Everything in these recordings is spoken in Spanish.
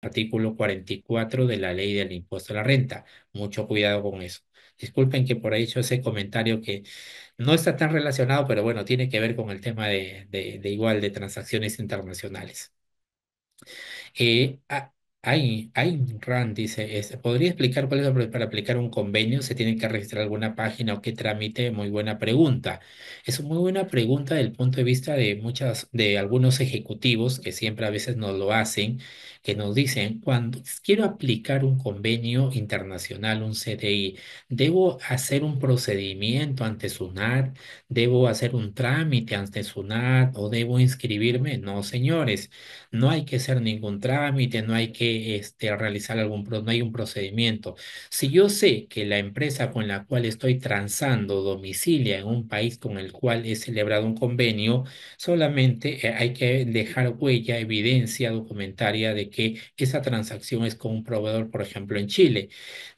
artículo 44 de la ley del impuesto a la renta. Mucho cuidado con eso. Disculpen que por ahí he hecho ese comentario que no está tan relacionado, pero bueno, tiene que ver con el tema de igual de transacciones internacionales. Eh, a- Ayn Rand dice, ¿podría explicar cuál es para aplicar un convenio? ¿Se tiene que registrar alguna página o qué trámite? Muy buena pregunta. Es una muy buena pregunta desde el punto de vista de algunos ejecutivos que siempre a veces nos lo hacen, que nos dicen, cuando quiero aplicar un convenio internacional, un CDI, ¿debo hacer un procedimiento ante SUNAT? ¿Debo hacer un trámite ante SUNAT o debo inscribirme? No, señores. No hay que hacer ningún trámite, no hay que realizar no hay un procedimiento. Si yo sé que la empresa con la cual estoy transando domicilia en un país con el cual he celebrado un convenio, solamente hay que dejar huella, evidencia documentaria de que esa transacción es con un proveedor, por ejemplo, en Chile.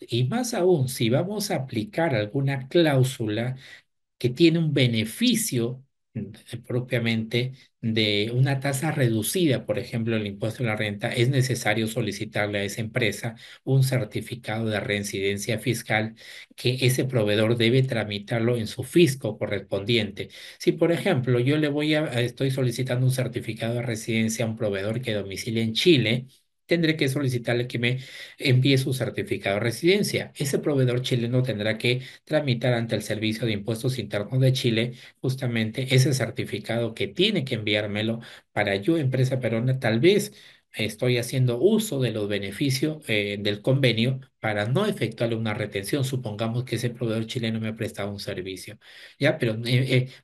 Y más aún, si vamos a aplicar alguna cláusula que tiene un beneficio propiamente de una tasa reducida, por ejemplo, el impuesto a la renta, es necesario solicitarle a esa empresa un certificado de reincidencia fiscal que ese proveedor debe tramitarlo en su fisco correspondiente. Si, por ejemplo, estoy solicitando un certificado de residencia a un proveedor que domicilia en Chile, tendré que solicitarle que me envíe su certificado de residencia. Ese proveedor chileno tendrá que tramitar ante el Servicio de Impuestos Internos de Chile justamente ese certificado que tiene que enviármelo para yo, empresa peruana, tal vez estoy haciendo uso de los beneficios del convenio para no efectuarle una retención. Supongamos que ese proveedor chileno me ha prestado un servicio, ¿ya? Pero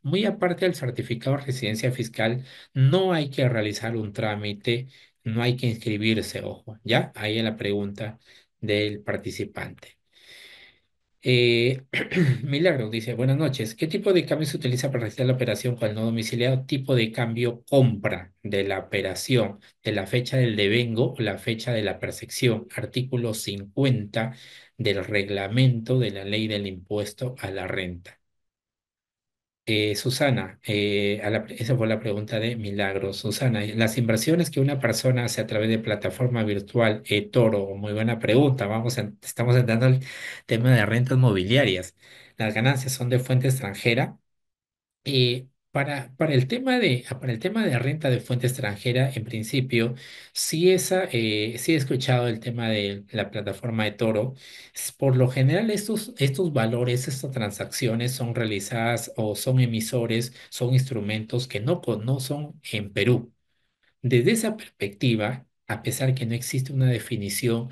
muy aparte del certificado de residencia fiscal, no hay que realizar un trámite, no hay que inscribirse, ojo, ¿ya? Ahí es la pregunta del participante. Eh, Milagro dice, buenas noches. ¿Qué tipo de cambio se utiliza para registrar la operación con el no domiciliado? Tipo de cambio compra de la operación, de la fecha del devengo o la fecha de la percepción. Artículo 50 del reglamento de la ley del impuesto a la renta. Susana, esa fue la pregunta de Milagros. Susana, las inversiones que una persona hace a través de plataforma virtual, Toro, muy buena pregunta. Estamos entrando al tema de rentas mobiliarias. Las ganancias son de fuente extranjera. Para el tema de renta de fuente extranjera, en principio, sí he escuchado el tema de la plataforma de Toro. Por lo general, estos valores, estas transacciones son realizadas o son emisores, son instrumentos que no son en Perú. Desde esa perspectiva, a pesar que no existe una definición,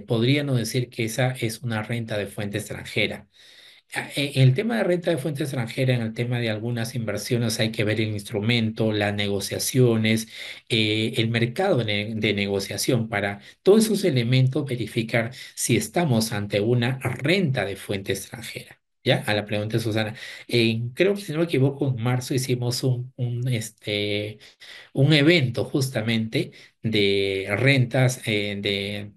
podríamos decir que esa es una renta de fuente extranjera. El tema de renta de fuente extranjera, en el tema de algunas inversiones, hay que ver el instrumento, las negociaciones, el mercado de negociación para todos esos elementos verificar si estamos ante una renta de fuente extranjera. ¿Ya? A la pregunta de Susana. Creo que si no me equivoco, en marzo hicimos un evento justamente de rentas, de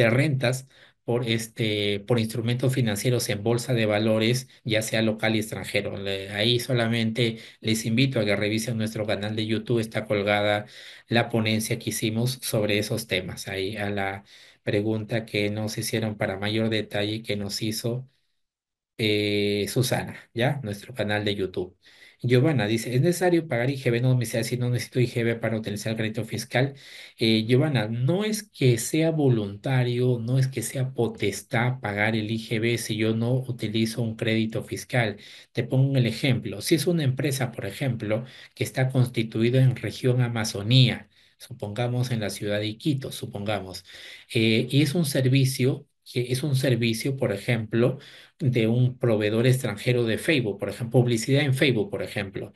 rentas por instrumentos financieros en bolsa de valores, ya sea local y extranjero. Ahí solamente les invito a que revisen nuestro canal de YouTube, está colgada la ponencia que hicimos sobre esos temas. Ahí a la pregunta que nos hicieron para mayor detalle que nos hizo Susana, ¿ya? Nuestro canal de YouTube. Giovanna dice, ¿es necesario pagar IGB? No me sea si no necesito IGB para utilizar el crédito fiscal. Giovanna, no es que sea voluntario, no es que sea potestad pagar el IGB si yo no utilizo un crédito fiscal. Te pongo el ejemplo. Si es una empresa, por ejemplo, que está constituida en región Amazonía, supongamos en la ciudad de Iquitos, supongamos, y es un servicio, por ejemplo, de un proveedor extranjero de Facebook, por ejemplo, publicidad en Facebook, por ejemplo.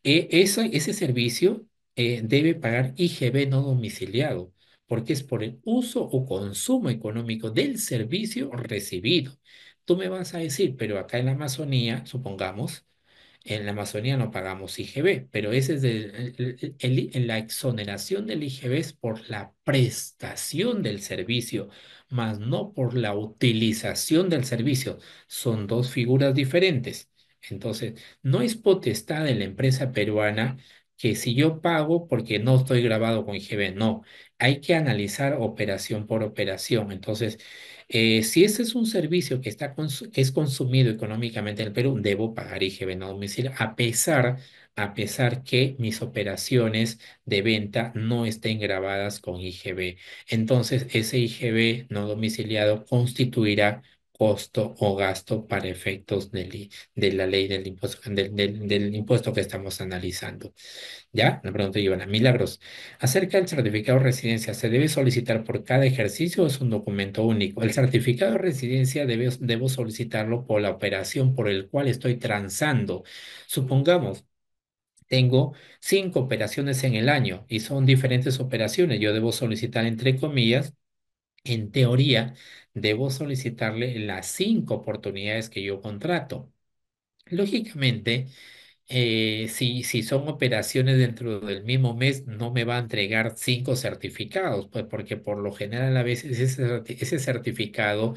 Ese servicio debe pagar IGB no domiciliado, porque es por el uso o consumo económico del servicio recibido. Tú me vas a decir, pero acá en la Amazonía, supongamos, en la Amazonía no pagamos IGB, pero ese es la exoneración del IGB es por la prestación del servicio, más no por la utilización del servicio. Son dos figuras diferentes. Entonces, no es potestad de la empresa peruana que si yo pago porque no estoy grabado con IGB, no, hay que analizar operación por operación. Entonces, si ese es un servicio que que es consumido económicamente en el Perú, debo pagar IGB no domiciliario, a pesar que mis operaciones de venta no estén grabadas con IGB. Entonces, ese IGB no domiciliado constituirá costo o gasto para efectos de la ley del impuesto, del impuesto que estamos analizando. ¿Ya? La pregunta Ivana. Milagros. Acerca del certificado de residencia, ¿se debe solicitar por cada ejercicio o es un documento único? El certificado de residencia debo solicitarlo por la operación por el cual estoy transando. Supongamos, tengo 5 operaciones en el año y son diferentes operaciones. Yo debo solicitar, entre comillas, en teoría, debo solicitarle las 5 oportunidades que yo contrato. Lógicamente, si son operaciones dentro del mismo mes, no me va a entregar 5 certificados, pues porque por lo general a veces ese certificado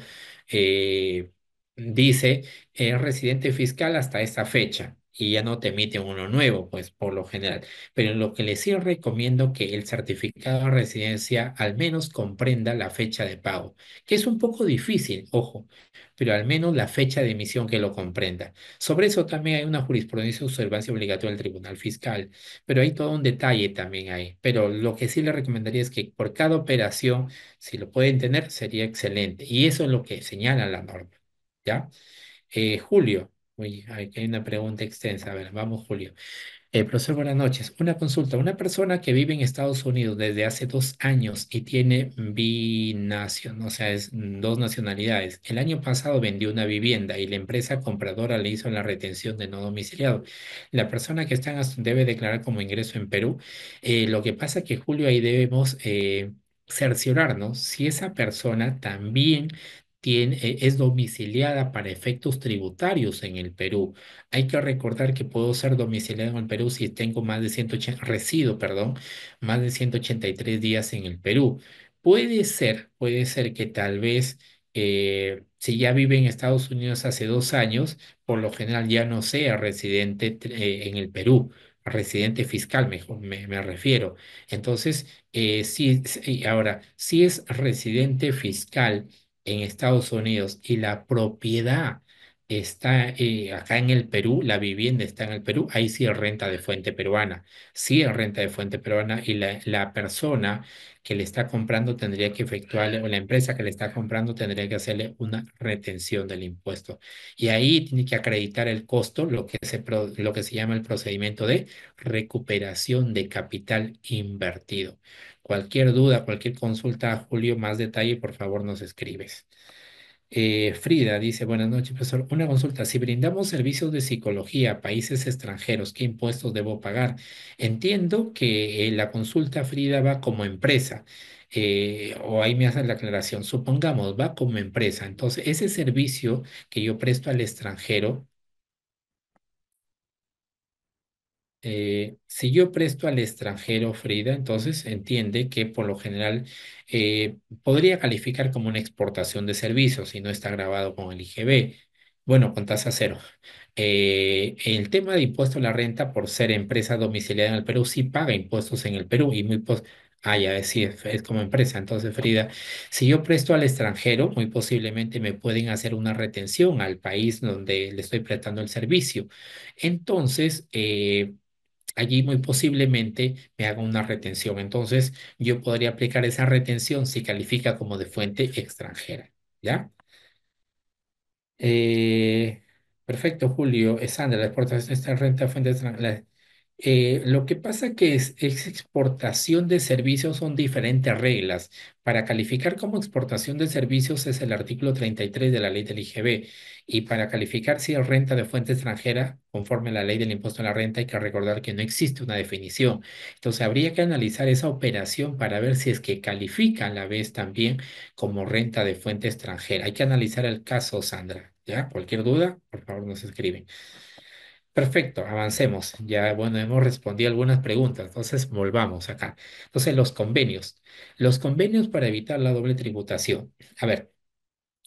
eh, dice residente fiscal hasta esta fecha y ya no te emite uno nuevo, pues por lo general. Pero lo que les sí recomiendo que el certificado de residencia al menos comprenda la fecha de pago, que es un poco difícil, ojo, pero al menos la fecha de emisión que lo comprenda. Sobre eso también hay una jurisprudencia de observancia obligatoria del Tribunal Fiscal, pero hay todo un detalle también ahí. Pero lo que sí le recomendaría es que por cada operación, si lo pueden tener, sería excelente. Y eso es lo que señala la norma. ¿Ya? Julio, uy, aquí hay una pregunta extensa. A ver, vamos, Julio. Profesor, buenas noches. Una consulta. Una persona que vive en Estados Unidos desde hace 2 años y tiene binación, o sea, es dos nacionalidades. El año pasado vendió una vivienda y la empresa compradora le hizo la retención de no domiciliado. La persona que está debe declarar como ingreso en Perú. Lo que pasa que, Julio, ahí debemos cerciorarnos si esa persona también es domiciliada para efectos tributarios en el Perú. Hay que recordar que puedo ser domiciliado en el Perú si tengo más de 180, resido, perdón, más de 183 días en el Perú. Puede ser que tal vez si ya vive en Estados Unidos hace 2 años, por lo general ya no sea residente en el Perú, residente fiscal, mejor me refiero. Entonces, sí, ahora, si es residente fiscal en Estados Unidos y la propiedad está acá en el Perú, la vivienda está en el Perú, ahí sí es renta de fuente peruana, sí es renta de fuente peruana y la persona que le está comprando tendría que efectuarle, o la empresa que le está comprando tendría que hacerle una retención del impuesto. Y ahí tiene que acreditar el costo, lo que se llama el procedimiento de recuperación de capital invertido. Cualquier duda, cualquier consulta, Julio, más detalle, por favor nos escribes. Frida dice, buenas noches, profesor. Una consulta. Si brindamos servicios de psicología a países extranjeros, ¿qué impuestos debo pagar? Entiendo que la consulta, Frida, va como empresa. O ahí me hacen la aclaración. Supongamos, va como empresa. Entonces, ese servicio que yo presto al extranjero, si yo presto al extranjero, Frida, entonces entiende que por lo general podría calificar como una exportación de servicios si no está grabado con el IGB. Bueno, con tasa cero. El tema de impuesto a la renta por ser empresa domiciliada en el Perú sí paga impuestos en el Perú y muy ya sí, es como empresa. Entonces, Frida, si yo presto al extranjero, muy posiblemente me pueden hacer una retención al país donde le estoy prestando el servicio. Entonces, allí muy posiblemente me haga una retención. Entonces, yo podría aplicar esa retención si califica como de fuente extranjera. ¿Ya? Eh, Perfecto, Julio. Sandra, la exportación de esta renta fuente extranjera. Lo que pasa que es exportación de servicios son diferentes reglas. Para calificar como exportación de servicios es el artículo 33 de la ley del IGB. Y para calificar si es renta de fuente extranjera, conforme a la ley del impuesto a la renta, hay que recordar que no existe una definición. Entonces habría que analizar esa operación para ver si es que califica a la vez también como renta de fuente extranjera. Hay que analizar el caso, Sandra. ¿Ya? Cualquier duda, por favor, nos escriben. Perfecto, avancemos. Ya, bueno, hemos respondido algunas preguntas, entonces volvamos acá. Entonces, los convenios. Los convenios para evitar la doble tributación. A ver,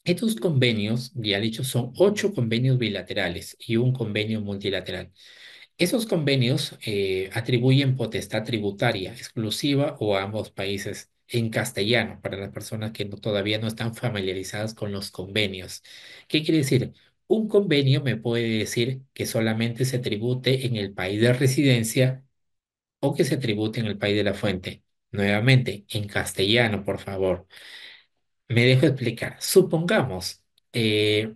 estos convenios, ya dicho, son 8 convenios bilaterales y un convenio multilateral. Esos convenios atribuyen potestad tributaria exclusiva o a ambos países en castellano para las personas que todavía no están familiarizadas con los convenios. ¿Qué quiere decir? Un convenio me puede decir que solamente se tribute en el país de residencia o que se tribute en el país de la fuente. Nuevamente, en castellano, por favor. Me dejo explicar. Supongamos, eh,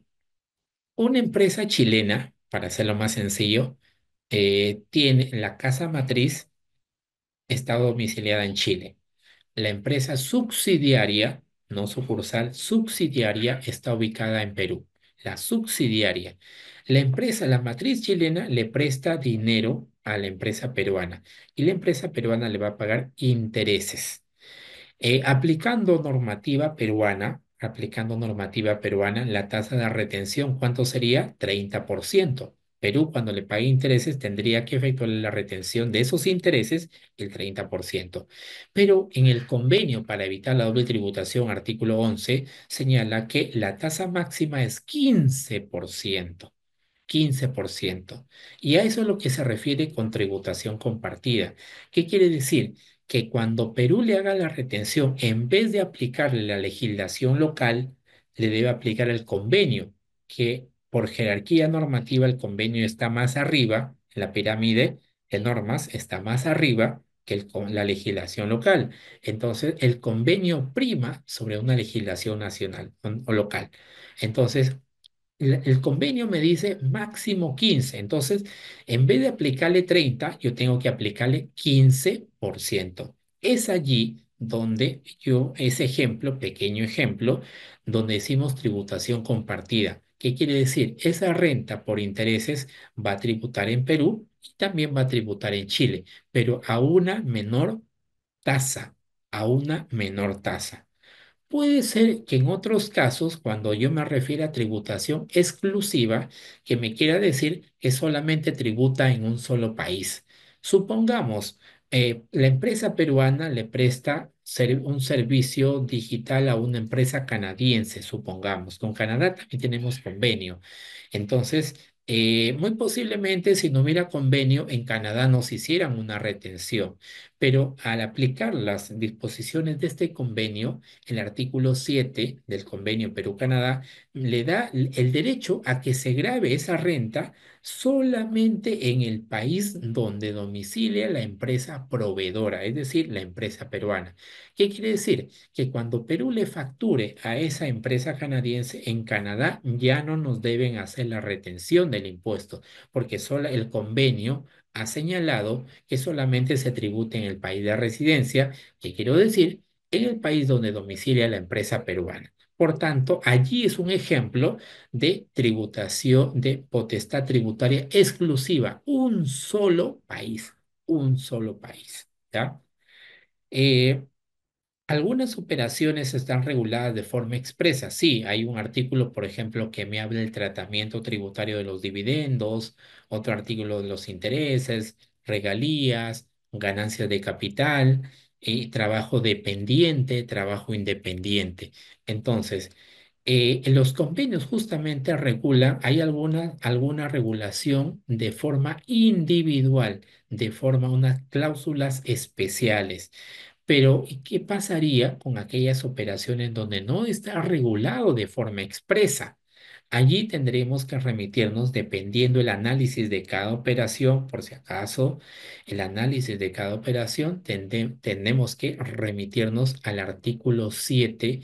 una empresa chilena, para hacerlo más sencillo, tiene la casa matriz, está domiciliada en Chile. La empresa subsidiaria, no sucursal, subsidiaria está ubicada en Perú. La subsidiaria. La empresa, la matriz chilena, le presta dinero a la empresa peruana y la empresa peruana le va a pagar intereses. Aplicando normativa peruana, la tasa de retención, ¿cuánto sería? 30%. Perú, cuando le pague intereses, tendría que efectuar la retención de esos intereses el 30%. Pero en el convenio para evitar la doble tributación, artículo 11 señala que la tasa máxima es 15%. 15%. Y a eso es lo que se refiere con tributación compartida. ¿Qué quiere decir? Que cuando Perú le haga la retención, en vez de aplicarle la legislación local, le debe aplicar el convenio, que por jerarquía normativa el convenio está más arriba, en la pirámide de normas está más arriba que la legislación local. Entonces, el convenio prima sobre una legislación nacional o local. Entonces, el convenio me dice máximo 15. Entonces, en vez de aplicarle 30, yo tengo que aplicarle 15%. Es allí donde ese ejemplo, pequeño ejemplo, donde decimos tributación compartida. ¿Qué quiere decir? Esa renta por intereses va a tributar en Perú y también va a tributar en Chile, pero a una menor tasa, a una menor tasa. Puede ser que en otros casos, cuando yo me refiero a tributación exclusiva, que me quiera decir que solamente tributa en un solo país. Supongamos, la empresa peruana le presta un servicio digital a una empresa canadiense, supongamos. Con Canadá también tenemos convenio. Entonces, muy posiblemente si no hubiera convenio, en Canadá nos hicieran una retención, pero al aplicar las disposiciones de este convenio, el artículo 7 del convenio Perú-Canadá le da el derecho a que se grave esa renta solamente en el país donde domicilia la empresa proveedora, es decir, la empresa peruana. ¿Qué quiere decir? Que cuando Perú le facture a esa empresa canadiense en Canadá, ya no nos deben hacer la retención del impuesto, porque solo el convenio ha señalado que solamente se tribute en el país de residencia, que quiero decir en el país donde domicilia la empresa peruana. Por tanto, allí es un ejemplo de tributación, de potestad tributaria exclusiva, un solo país, ¿ya? Eh, Algunas operaciones están reguladas de forma expresa. Sí, hay un artículo, por ejemplo, que me habla del tratamiento tributario de los dividendos, otro artículo de los intereses, regalías, ganancias de capital, trabajo dependiente, trabajo independiente. Entonces, en los convenios justamente regulan, hay alguna regulación de forma individual, de forma unas cláusulas especiales. Pero, ¿y qué pasaría con aquellas operaciones donde no está regulado de forma expresa? Allí tendremos que remitirnos, dependiendo el análisis de cada operación, por si acaso, el análisis de cada operación, tenemos que remitirnos al artículo 7,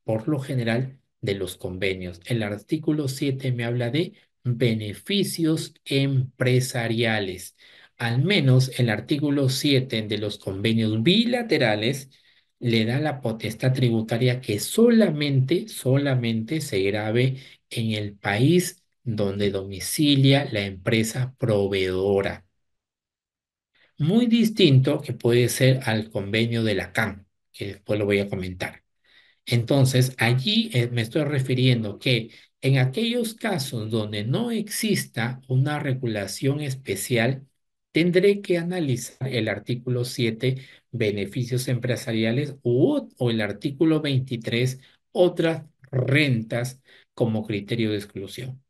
por lo general, de los convenios. El artículo 7 me habla de beneficios empresariales. Al menos el artículo 7 de los convenios bilaterales le da la potestad tributaria que solamente se grave en el país donde domicilia la empresa proveedora. Muy distinto que puede ser al convenio de la CAM, que después lo voy a comentar. Entonces, allí me estoy refiriendo que en aquellos casos donde no exista una regulación especial, tendré que analizar el artículo 7, beneficios empresariales, o el artículo 23, otras rentas como criterio de exclusión.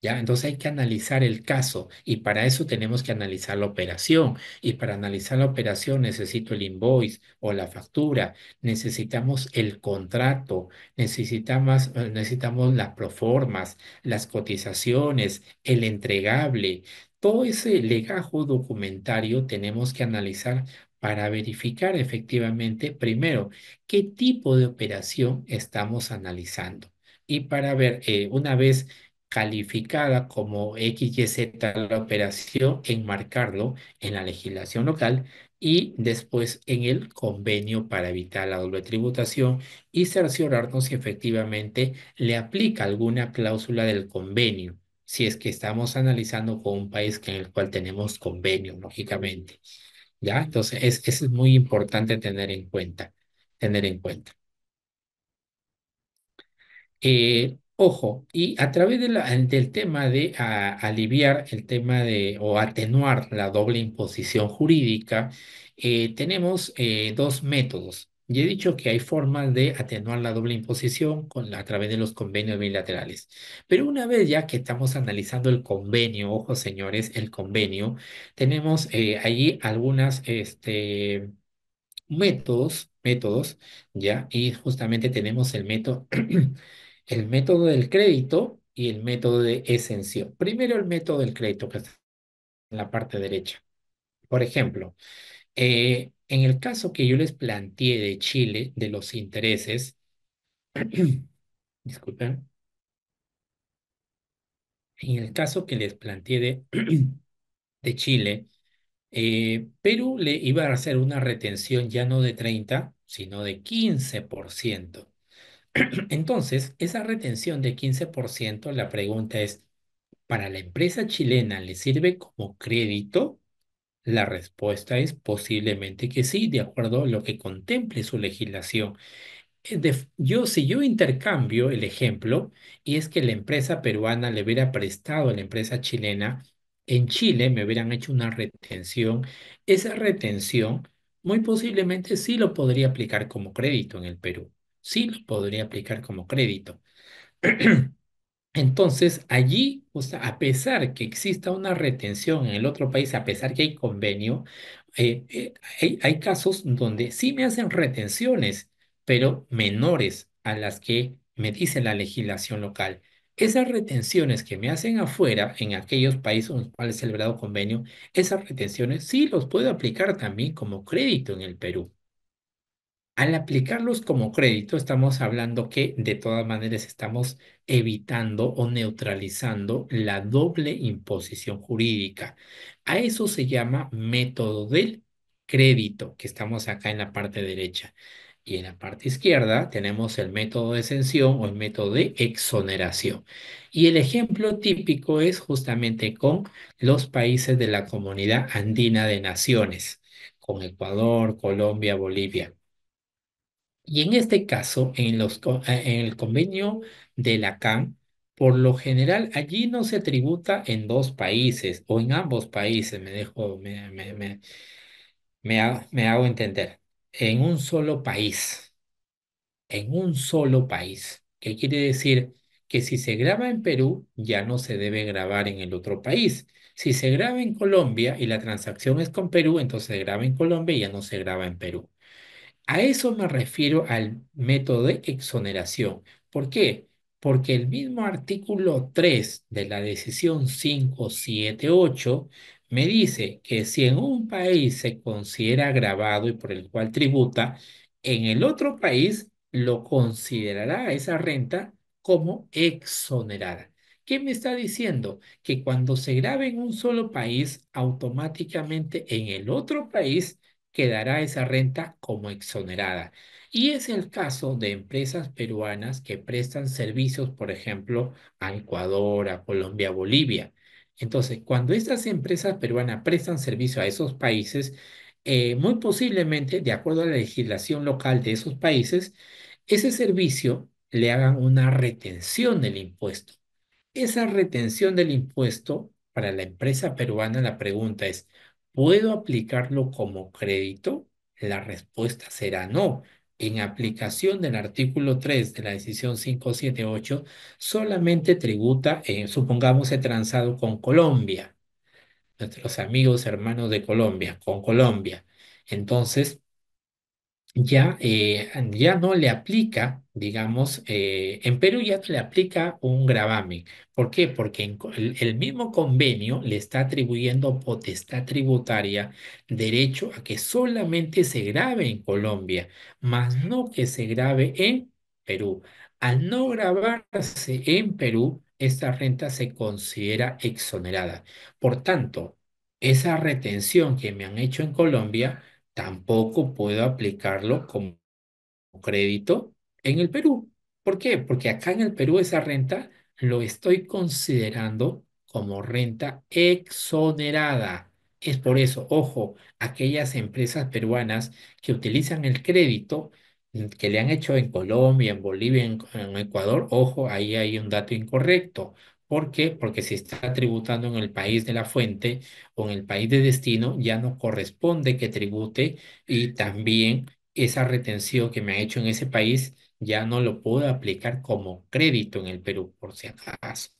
¿Ya? Entonces hay que analizar el caso y para eso tenemos que analizar la operación. Y para analizar la operación necesito el invoice o la factura, necesitamos el contrato, necesitamos las proformas, las cotizaciones, el entregable. Todo ese legajo documentario tenemos que analizar para verificar efectivamente, primero, qué tipo de operación estamos analizando. Y para ver, una vez calificada como XYZ la operación, enmarcarlo en la legislación local y después en el convenio para evitar la doble tributación y cerciorarnos si efectivamente le aplica alguna cláusula del convenio, si es que estamos analizando con un país en el cual tenemos convenio, lógicamente. ¿Ya? Entonces, eso es muy importante tener en cuenta. Ojo, y a través del tema de aliviar el tema de o atenuar la doble imposición jurídica, tenemos dos métodos. Ya he dicho que hay formas de atenuar la doble imposición a través de los convenios bilaterales. Pero una vez ya que estamos analizando el convenio, ojo señores, el convenio, tenemos allí algunas métodos, ¿ya? Y justamente tenemos el método, el método del crédito y el método de exención. Primero el método del crédito, que está en la parte derecha. Por ejemplo, en el caso que yo les planteé de Chile, de los intereses, disculpen, en el caso que les planteé de Chile, Perú le iba a hacer una retención ya no de 30, sino de 15%. Entonces, esa retención de 15%, la pregunta es, ¿para la empresa chilena le sirve como crédito? La respuesta es posiblemente que sí, de acuerdo a lo que contemple su legislación. Si yo intercambio el ejemplo, y es que la empresa peruana le hubiera prestado a la empresa chilena, en Chile me hubieran hecho una retención, esa retención muy posiblemente sí lo podría aplicar como crédito en el Perú, sí lo podría aplicar como crédito. Entonces, allí, o sea, a pesar que exista una retención en el otro país, a pesar que hay convenio, hay casos donde sí me hacen retenciones, pero menores a las que me dice la legislación local. Esas retenciones que me hacen afuera, en aquellos países en los cuales he celebrado convenio, esas retenciones sí los puedo aplicar también como crédito en el Perú. Al aplicarlos como crédito, estamos hablando que de todas maneras estamos evitando o neutralizando la doble imposición jurídica. A eso se llama método del crédito, que estamos acá en la parte derecha. Y en la parte izquierda tenemos el método de exención o el método de exoneración. Y el ejemplo típico es justamente con los países de la Comunidad Andina de Naciones, con Ecuador, Colombia, Bolivia. Y en este caso, en el convenio de la CAM, por lo general allí no se tributa en dos países o en ambos países, me hago entender, en un solo país, en un solo país. ¿Qué quiere decir? Que si se graba en Perú, ya no se debe grabar en el otro país. Si se graba en Colombia y la transacción es con Perú, entonces se graba en Colombia y ya no se graba en Perú. A eso me refiero al método de exoneración. ¿Por qué? Porque el mismo artículo 3 de la decisión 578 me dice que si en un país se considera agravado y por el cual tributa, en el otro país lo considerará esa renta como exonerada. ¿Qué me está diciendo? Que cuando se grave en un solo país, automáticamente en el otro país quedará esa renta como exonerada. Y es el caso de empresas peruanas que prestan servicios, por ejemplo, a Ecuador, a Colombia, a Bolivia. Entonces, cuando estas empresas peruanas prestan servicio a esos países, muy posiblemente, de acuerdo a la legislación local de esos países, ese servicio le hagan una retención del impuesto. Esa retención del impuesto para la empresa peruana, la pregunta es, ¿puedo aplicarlo como crédito? La respuesta será no, en aplicación del artículo 3 de la decisión 578, solamente tributa, supongamos, he transado con Colombia, nuestros amigos hermanos de Colombia, con Colombia. Entonces, ya no le aplica, digamos, en Perú ya no le aplica un gravamen. ¿Por qué? Porque el mismo convenio le está atribuyendo potestad tributaria, derecho a que solamente se grave en Colombia, más no que se grave en Perú. Al no grabarse en Perú, esta renta se considera exonerada. Por tanto, esa retención que me han hecho en Colombia tampoco puedo aplicarlo como crédito en el Perú. ¿Por qué? Porque acá en el Perú esa renta lo estoy considerando como renta exonerada. Es por eso, ojo, aquellas empresas peruanas que utilizan el crédito que le han hecho en Colombia, en Bolivia, en Ecuador, ojo, ahí hay un dato incorrecto. ¿Por qué? Porque si está tributando en el país de la fuente o en el país de destino, ya no corresponde que tribute y también esa retención que me ha hecho en ese país ya no lo puedo aplicar como crédito en el Perú, por si acaso.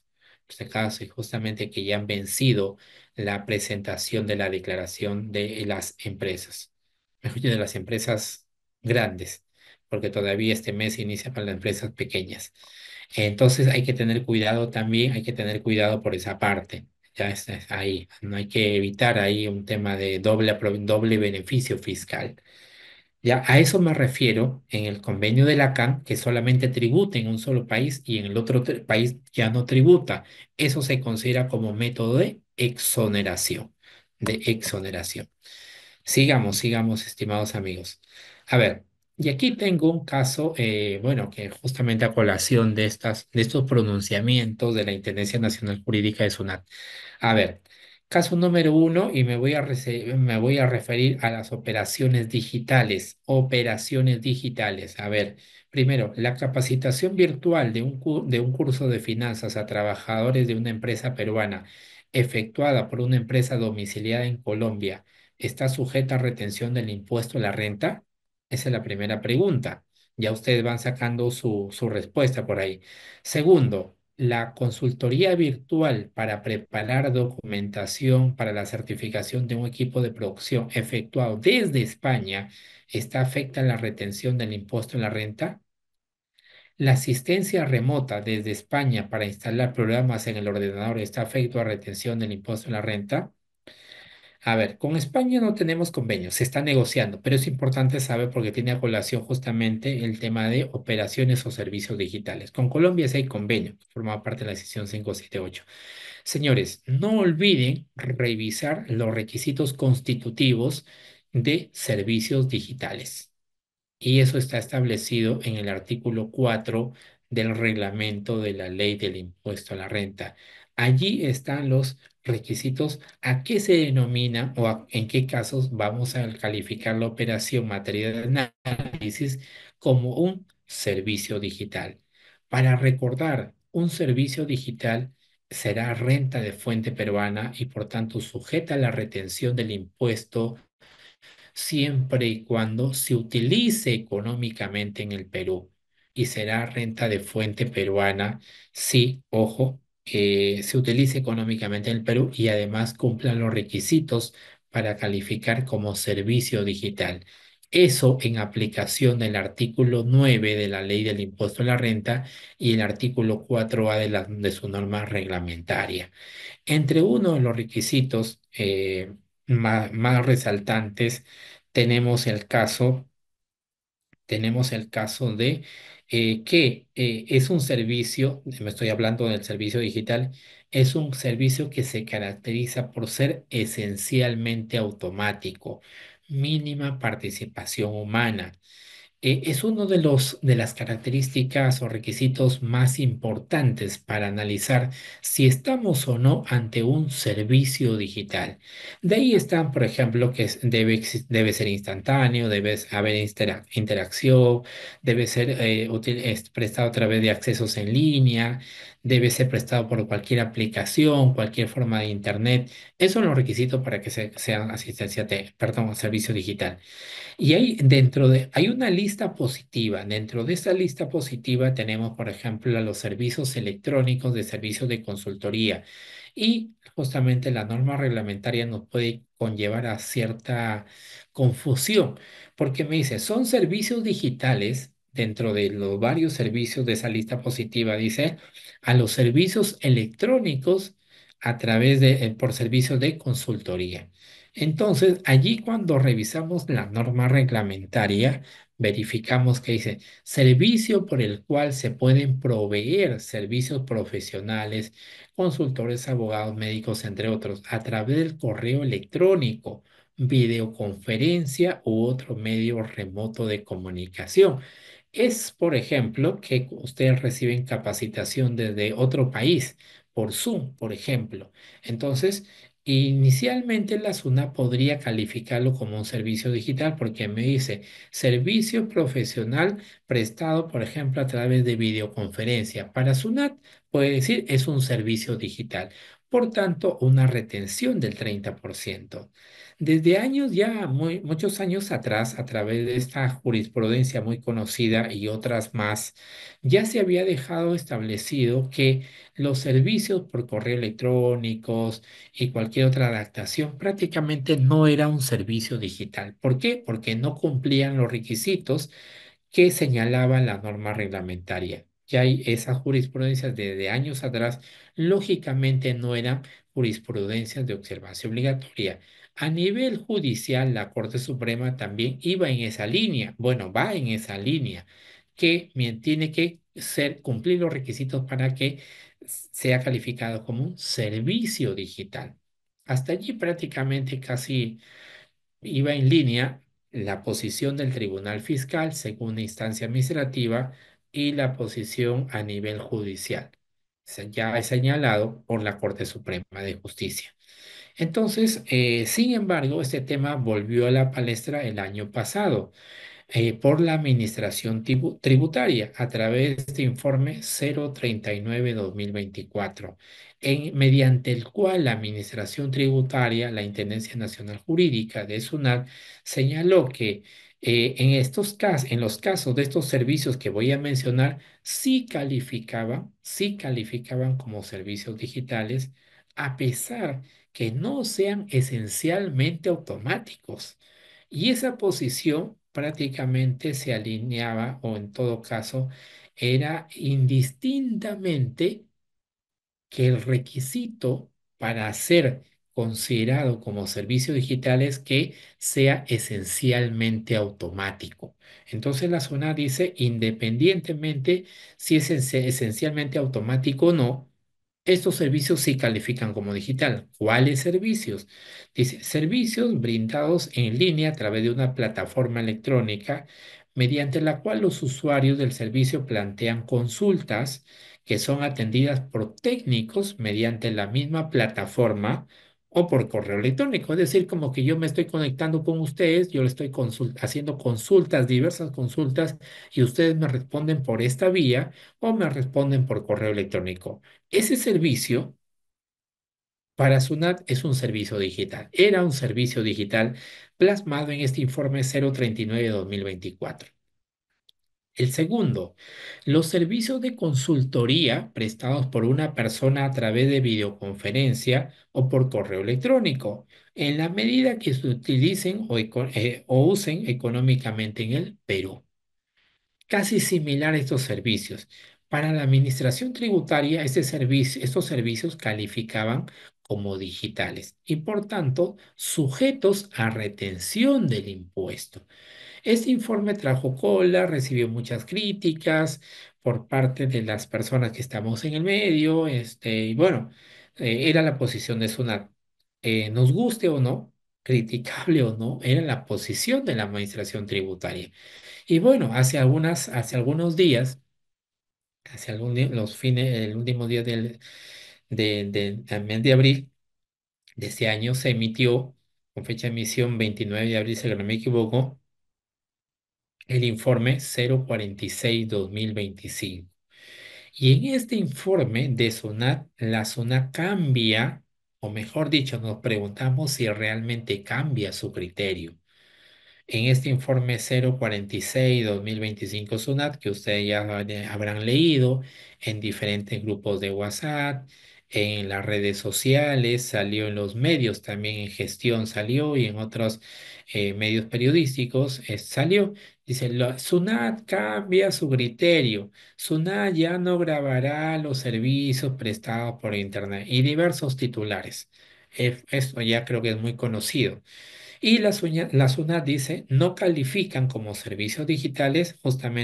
Por si acaso, y justamente que ya han vencido la presentación de la declaración de las empresas, mejor dicho, de las empresas grandes, porque todavía este mes inicia para las empresas pequeñas. Entonces hay que tener cuidado también, hay que tener cuidado por esa parte. Ya está ahí, no hay que evitar ahí un tema de doble beneficio fiscal. Ya a eso me refiero en el convenio de la CAN, que solamente tributa en un solo país y en el otro país ya no tributa. Eso se considera como método de exoneración, de exoneración. Sigamos, estimados amigos. A ver, y aquí tengo un caso, bueno, que justamente a colación de estos pronunciamientos de la Intendencia Nacional Jurídica de SUNAT. A ver, caso número uno, y me voy a referir a las operaciones digitales. Operaciones digitales. A ver, primero, la capacitación virtual de un curso de finanzas a trabajadores de una empresa peruana efectuada por una empresa domiciliada en Colombia, ¿está sujeta a retención del impuesto a la renta? Esa es la primera pregunta. Ya ustedes van sacando su respuesta por ahí. Segundo, la consultoría virtual para preparar documentación para la certificación de un equipo de producción efectuado desde España, ¿está afecta a la retención del impuesto en la renta? La asistencia remota desde España para instalar programas en el ordenador, ¿está afecto a retención del impuesto en la renta? A ver, con España no tenemos convenio, se está negociando, pero es importante saber porque tiene a colación justamente el tema de operaciones o servicios digitales. Con Colombia sí hay convenio, forma parte de la decisión 578. Señores, no olviden revisar los requisitos constitutivos de servicios digitales. Y eso está establecido en el artículo 4 del reglamento de la ley del impuesto a la renta. Allí están los requisitos a qué se denomina o en qué casos vamos a calificar la operación materia de análisis como un servicio digital. Para recordar, un servicio digital será renta de fuente peruana y por tanto sujeta a la retención del impuesto siempre y cuando se utilice económicamente en el Perú y será renta de fuente peruana, sí, ojo, se utilice económicamente en el Perú y además cumplan los requisitos para calificar como servicio digital. Eso en aplicación del artículo 9 de la Ley del Impuesto a la Renta y el artículo 4A de su norma reglamentaria. Entre uno de los requisitos más resaltantes tenemos el caso, tenemos el caso de que es un servicio, me estoy hablando del servicio digital, es un servicio que se caracteriza por ser esencialmente automático, mínima participación humana. Es uno de de las características o requisitos más importantes para analizar si estamos o no ante un servicio digital. De ahí están, por ejemplo, que debe ser instantáneo, debe haber interacción, debe ser prestado a través de accesos en línea, debe ser prestado por cualquier aplicación, cualquier forma de internet. Esos son los requisitos para que sean perdón, servicio digital. Y hay una lista positiva. Dentro de esa lista positiva tenemos, por ejemplo, a los servicios electrónicos de servicios de consultoría. Y justamente la norma reglamentaria nos puede conllevar a cierta confusión, porque me dice, son servicios digitales dentro de los varios servicios de esa lista positiva, dice, a los servicios electrónicos por servicios de consultoría. Entonces, allí cuando revisamos la norma reglamentaria, verificamos que dice servicio por el cual se pueden proveer servicios profesionales, consultores, abogados, médicos, entre otros, a través del correo electrónico, videoconferencia u otro medio remoto de comunicación. Es, por ejemplo, que ustedes reciben capacitación desde otro país, por Zoom, por ejemplo. Entonces, inicialmente la SUNAT podría calificarlo como un servicio digital porque me dice servicio profesional prestado, por ejemplo, a través de videoconferencia. Para SUNAT puede decir es un servicio digital. Por tanto, una retención del 30%. Desde años ya, muchos años atrás, a través de esta jurisprudencia muy conocida y otras más, ya se había dejado establecido que los servicios por correo electrónicos y cualquier otra adaptación prácticamente no era un servicio digital. ¿Por qué? Porque no cumplían los requisitos que señalaba la norma reglamentaria. Ya hay esas jurisprudencias desde años atrás, lógicamente no eran jurisprudencias de observancia obligatoria. A nivel judicial, la Corte Suprema también iba en esa línea, bueno, va en esa línea, que tiene que cumplir los requisitos para que sea calificado como un servicio digital. Hasta allí prácticamente casi iba en línea la posición del Tribunal Fiscal, segunda instancia administrativa, y la posición a nivel judicial. Ya es señalado por la Corte Suprema de Justicia. Entonces, sin embargo, este tema volvió a la palestra el año pasado por la Administración Tributaria a través de este informe 039-2024, mediante el cual la Administración Tributaria, la Intendencia Nacional Jurídica de SUNAT, señaló que en los casos de estos servicios que voy a mencionar, sí calificaban como servicios digitales, a pesar que no sean esencialmente automáticos. Y esa posición prácticamente se alineaba, o en todo caso, era indistintamente que el requisito para ser considerado como servicio digital es que sea esencialmente automático. Entonces la zona dice, independientemente si es esencialmente automático o no, estos servicios sí califican como digital. ¿Cuáles servicios? Dice, servicios brindados en línea a través de una plataforma electrónica mediante la cual los usuarios del servicio plantean consultas que son atendidas por técnicos mediante la misma plataforma o por correo electrónico. Es decir, como que yo me estoy conectando con ustedes, yo le estoy haciendo consultas, diversas consultas, y ustedes me responden por esta vía o me responden por correo electrónico. Ese servicio para SUNAT es un servicio digital. Era un servicio digital plasmado en este informe 039-2024. El segundo, los servicios de consultoría prestados por una persona a través de videoconferencia o por correo electrónico, en la medida que se utilicen o usen económicamente en el Perú. Casi similar a estos servicios. Para la administración tributaria, estos servicios calificaban como digitales y por tanto sujetos a retención del impuesto. Este informe trajo cola, recibió muchas críticas por parte de las personas que estamos en el medio, y bueno, era la posición de SUNAT. Nos guste o no, criticable o no, era la posición de la administración tributaria. Y bueno, hace algunos días, los fines, el último día del mes de abril de este año, se emitió, con fecha de emisión 29 de abril, si no me equivoco, el informe 046-2025. Y en este informe de SUNAT, la SUNAT cambia, o mejor dicho, nos preguntamos si realmente cambia su criterio. En este informe 046-2025 SUNAT, que ustedes ya habrán leído en diferentes grupos de WhatsApp, en las redes sociales, salió en los medios, también en gestión salió y en otros medios periodísticos salió. Dice, SUNAT cambia su criterio. SUNAT ya no grabará los servicios prestados por Internet y diversos titulares. Esto ya creo que es muy conocido. Y la SUNAT dice, no califican como servicios digitales justamente